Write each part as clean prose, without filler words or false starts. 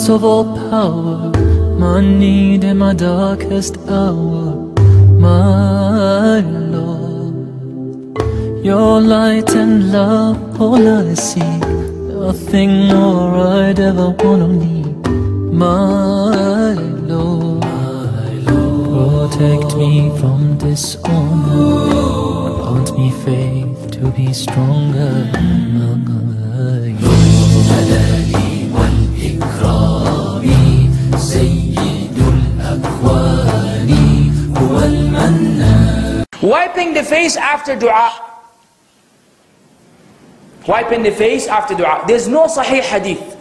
source of all power, my need in my darkest hour, my Lord. Your light and love, all I seek, nothing more I'd ever wanna need, my Lord. Protect me from dishonor, grant me faith to be stronger, my جلالي والإكرام سيد الأكوان هو المنان. Wiping the face after dua. Wiping the face after dua. There's no sahih hadith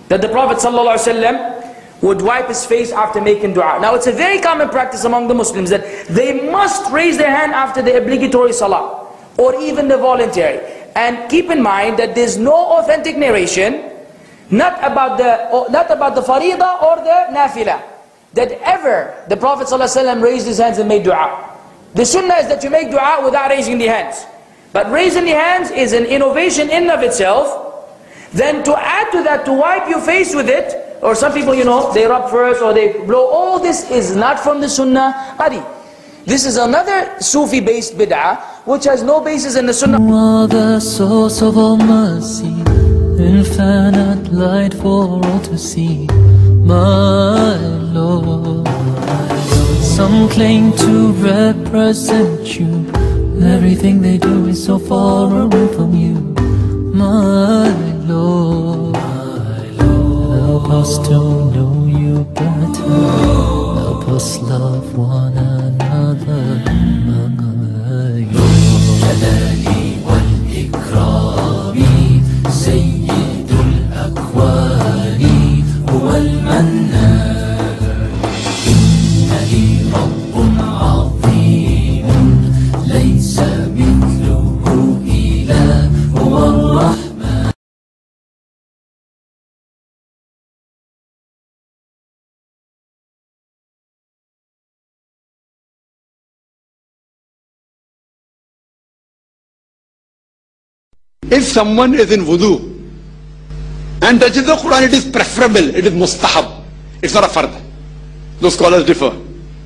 that the Prophet ﷺ would wipe his face after making dua. Now it's a very common practice among the Muslims that they must raise their hand after the obligatory salah or even the voluntary. And keep in mind that there's no authentic narration, not about the faridah or the nafila, that ever the Prophet ﷺ raised his hands and made dua. The sunnah is that you make dua without raising the hands. But raising the hands is an innovation in of itself. Then to add to that, to wipe your face with it, or some people, you know, they rub first or they blow, all this is not from the sunnah. This is another Sufi based bid'ah which has no basis in the sunnah. You are the source of all mercy, infinite light for all to see, my Lord. Some claim to represent you, everything they do is so far away from you, my Lord. Help us to know you better, help us love one another, جلالي والإكرام سيد الأكوان هو المنان. إن لي رب عظيم ليس مثله إله هو الرحمن. If someone is in wudu and touches the Quran, it is preferable, it is mustahab, it's not a fard. Those scholars differ.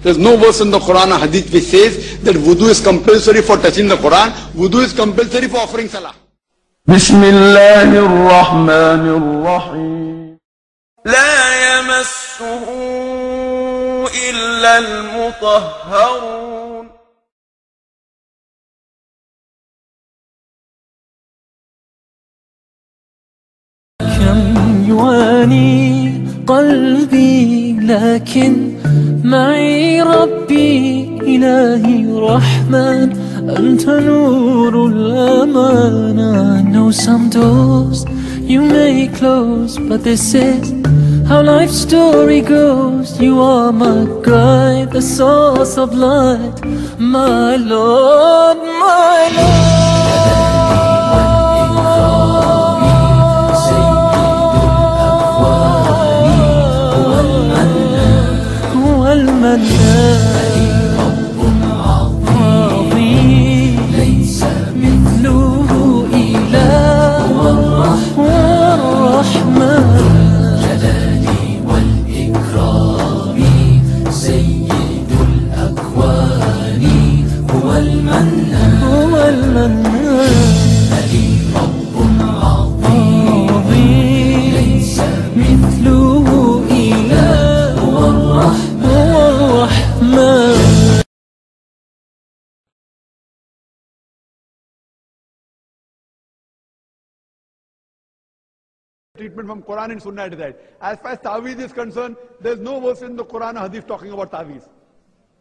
There is no verse in the Quran or hadith which says that wudu is compulsory for touching the Quran, wudu is compulsory for offering salah. بسم الله الرحمن الرحيم لا يمسه إلا المطهرون كم يواني قلبي لكن معي ربي إلهي رحمن أنت نور الأمان. I know some doors you may close, but this is how life's story goes. You are my guide, the source of light, my Lord, my Lord. Treatment from Quran and Sunnah at that. As far as Ta'weez is concerned, there is no verse in the Quran or Hadith talking about Ta'weez.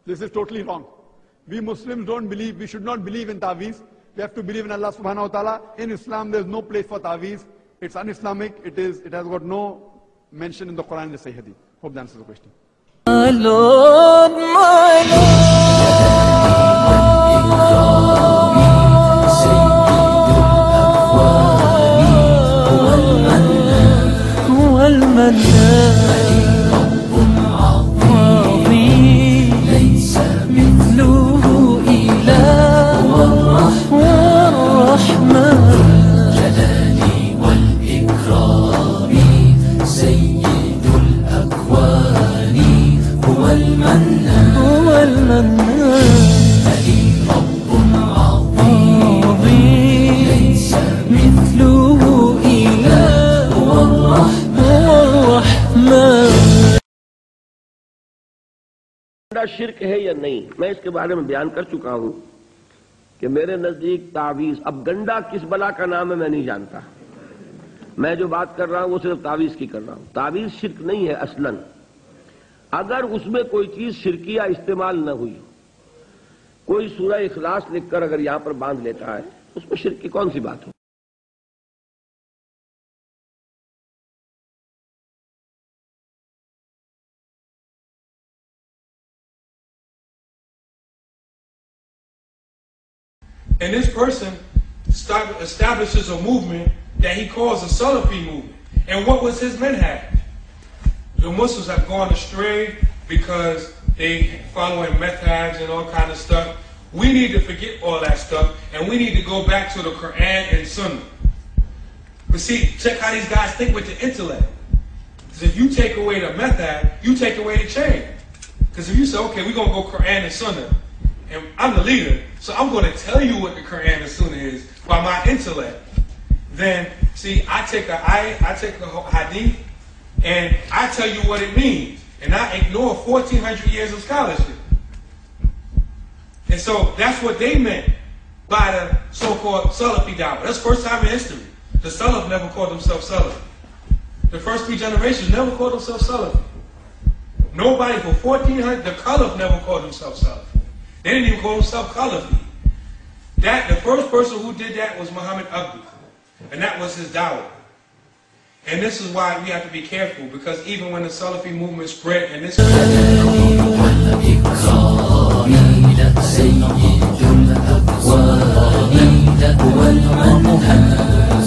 This is totally wrong. We Muslims don't believe, we should not believe in Ta'weez. We have to believe in Allah subhanahu wa ta'ala. In Islam, there is no place for Ta'weez. It's un-Islamic. It has got no mention in the Quran and the Sahih Hadith. Hope that answers the question. My Lord, my جلالي والإكرام سيد गंडा शिर्क है या नहीं, मैं इसके बारे में बयान कर चुका हूं कि मेरे नजदीक तावीज, अब गंडा किस बला का नाम है मैं नहीं जानता, मैं जो बात कर रहा हूं वो सिर्फ तावीज की कर रहा हूं। तावीज शिर्क नहीं है असलन, अगर उसमें कोई चीज शिरकिया इस्तेमाल न हुई, कोई सूरह इखलास लिखकर अगर यहां पर बांध लेता है, उसमें शिर्क की कौन सी बात हो। And this person establishes a movement that he calls a Salafi movement. And what was his manhaj? The Muslims have gone astray because they following methods and all kind of stuff. We need to forget all that stuff, and we need to go back to the Quran and Sunnah. But see, check how these guys think with the intellect. Because if you take away the method, you take away the chain. Because if you say, okay, we're going to go Quran and Sunnah, and I'm the leader, so I'm going to tell you what the Quran and Sunnah is by my intellect. Then, see, I take a hadith, and I tell you what it means, and I ignore 1,400 years of scholarship. And so that's what they meant by the so-called Salafi dawah. That's the first time in history. The Salaf never called themselves Salafi. The first 3 generations never called themselves Salafi. Nobody for 1,400, the Khalif never called themselves Salafi. They didn't even call themselves Khalafi. The first person who did that was Muhammad Abdi. And that was his dawah. And this is why we have to be careful, because even when the Salafi movement spread in this سيد الأكوان هو المنهج